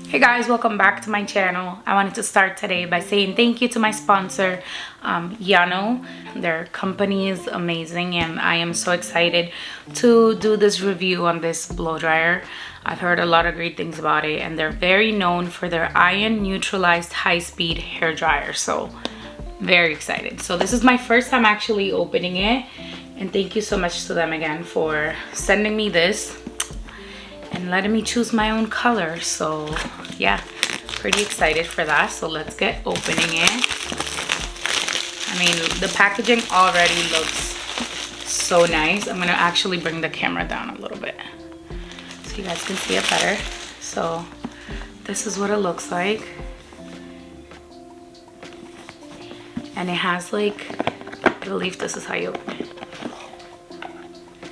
Hey guys, welcome back to my channel. I wanted to start today by saying thank you to my sponsor, Yano. Their company is amazing and I am so excited to do this review on this blow dryer. I've heard a lot of great things about it and they're very known for their ion neutralized high-speed hair dryer. So very excited. So this is my first time actually opening it, and thank you so much to them again for sending me this and letting me choose my own color. So yeah, pretty excited for that. So let's get opening it. I mean, the packaging already looks so nice. I'm gonna actually bring the camera down a little bit so you guys can see it better. So this is what it looks like. And it has like, I believe this is how you open it.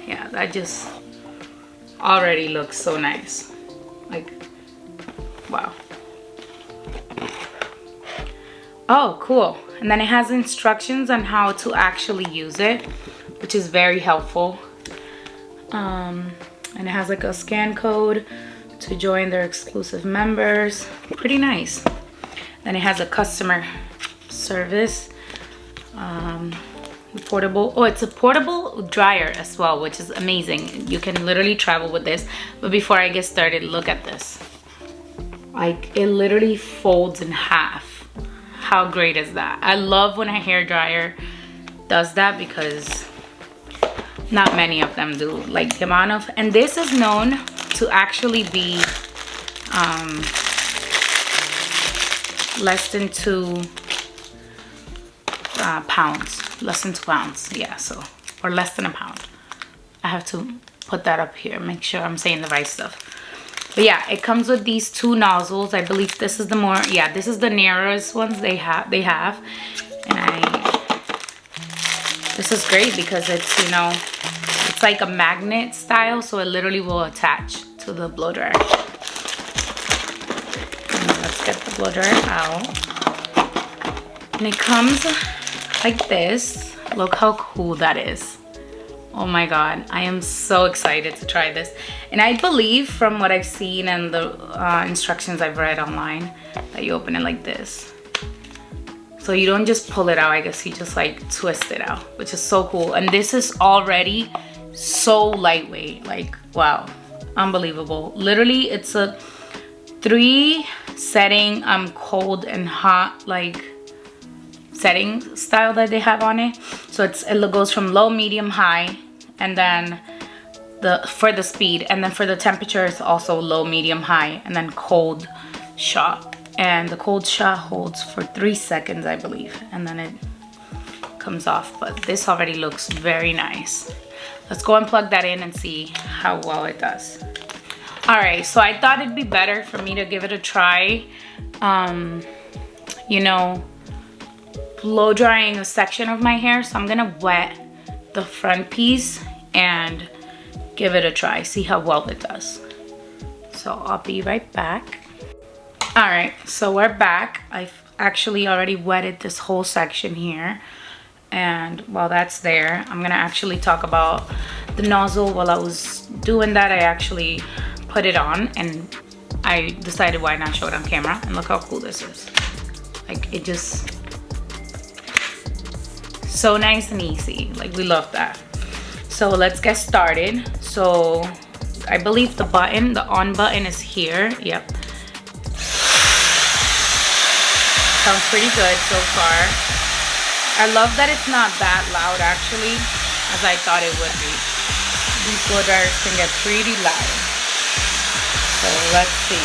Yeah, that just already looks so nice. Like, wow. Oh, cool. And then it has instructions on how to actually use it, which is very helpful. And it has like a scan code to join their exclusive members. Pretty nice. Then it has a customer service. Portable. Oh, it's a portable dryer as well, which is amazing. You can literally travel with this. But before I get started, look at this. Like, it literally folds in half. How great is that? I love when a hair dryer does that because not many of them do. Like the amount of, and this is known to actually be less than 2 pounds. Less than 2 pounds, yeah, so, or less than a pound. I have to put that up here, make sure I'm saying the right stuff. But yeah, it comes with these 2 nozzles. I believe this is the more, yeah, this is the narrowest ones they have. And this is great because it's, you know, it's like a magnet style, so it literally will attach to the blow dryer. And let's get the blow dryer out. And it comes like this. Look how cool that is. Oh my god, I am so excited to try this. And I believe from what I've seen and the instructions I've read online that you open it like this. So you don't just pull it out, I guess you just like twist it out, which is so cool. And this is already so lightweight, like wow, unbelievable. Literally it's a 3 setting cold and hot like setting style that they have on it. So it goes from low, medium, high, and then for the speed, and then for the temperature it's also low, medium, high, and then cold shot. And the cold shot holds for 3 seconds, I believe, and then it comes off. But this already looks very nice. Let's go and plug that in and see how well it does. All right, so I thought it'd be better for me to give it a try, you know, blow drying a section of my hair. So I'm gonna wet the front piece and give it a try, see how well it does. So I'll be right back. All right, so we're back. I've actually already wetted this whole section here, and while that's there, I'm gonna actually talk about the nozzle. While I was doing that, I actually put it on and I decided why not show it on camera. And look how cool this is. Like, it just so nice and easy. Like, we love that. So let's get started. So I believe the button, the on button is here. Yep. Sounds pretty good so far. I love that it's not that loud actually, as I thought it would be. These blow dryers can get pretty loud. So let's see.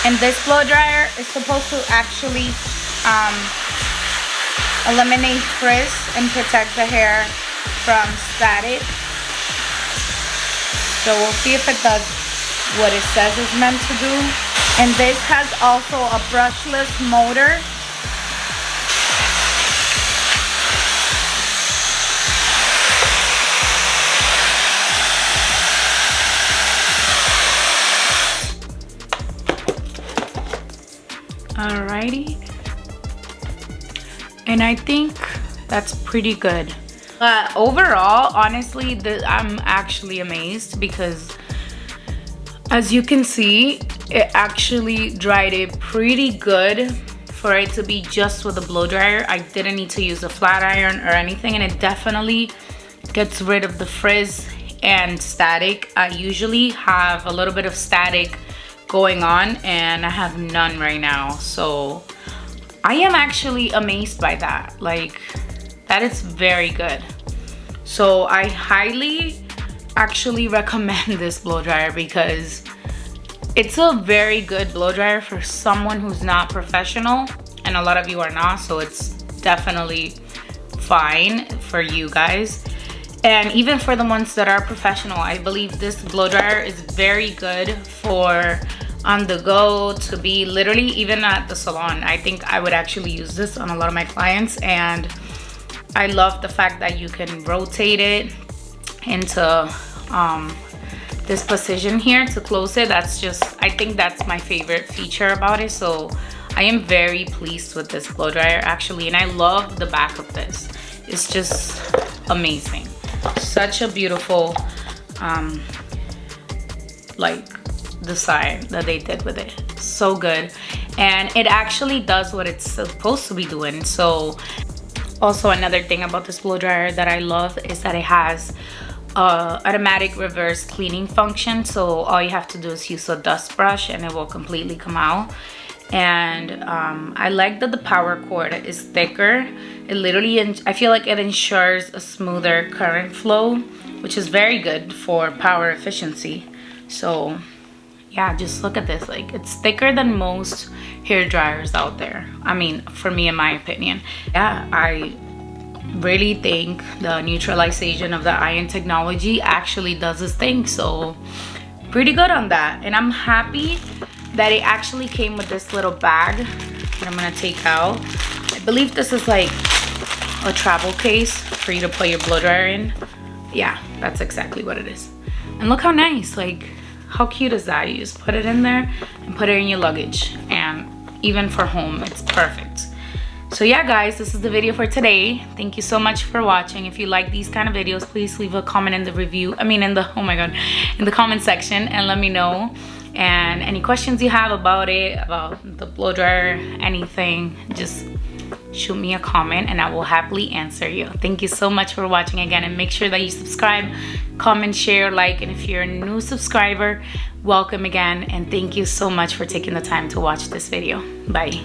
And this blow dryer is supposed to actually eliminate frizz and protect the hair from static. So we'll see if it does what it says it's meant to do. And this has also a brushless motor. Alrighty. And I think that's pretty good. But overall, honestly, I'm actually amazed because as you can see, it actually dried it pretty good for it to be just with a blow dryer. I didn't need to use a flat iron or anything, and it definitely gets rid of the frizz and static. I usually have a little bit of static going on, and I have none right now. So I am actually amazed by that. Like, that is very good. So I highly actually recommend this blow dryer because it's a very good blow dryer for someone who's not professional, and a lot of you are not, so it's definitely fine for you guys. And even for the ones that are professional, I believe this blow dryer is very good for on the go, to be literally even at the salon. I think I would actually use this on a lot of my clients, and I love the fact that you can rotate it into this position here to close it. That's just, I think that's my favorite feature about it. So I am very pleased with this blow dryer actually, and I love the back of this. It's just amazing. Such a beautiful like design that they did with it. So good. And it actually does what it's supposed to be doing. So also another thing about this blow dryer that I love is that it has automatic reverse cleaning function. So all you have to do is use a dust brush and it will completely come out. And I like that the power cord is thicker. It literally, I feel like it ensures a smoother current flow, which is very good for power efficiency. So yeah, just look at this. Like, it's thicker than most hair dryers out there. I mean, for me, in my opinion. Yeah, I really think the neutralization of the iron technology actually does its thing. So pretty good on that. And I'm happy that it actually came with this little bag that I'm gonna take out. I believe this is like a travel case for you to put your blow dryer in. Yeah, that's exactly what it is. And look how nice, like, how cute is that? You just put it in there and put it in your luggage, and even for home, it's perfect. So yeah, guys, this is the video for today. Thank you so much for watching. If you like these kind of videos, please leave a comment in the review. I mean, in the, oh my God, in the comment section, and let me know. And any questions you have about it, about the blow dryer, anything, just shoot me a comment and I will happily answer you. Thank you so much for watching again, and make sure that you subscribe, comment, share, like, and if you're a new subscriber, welcome again, and thank you so much for taking the time to watch this video. Bye.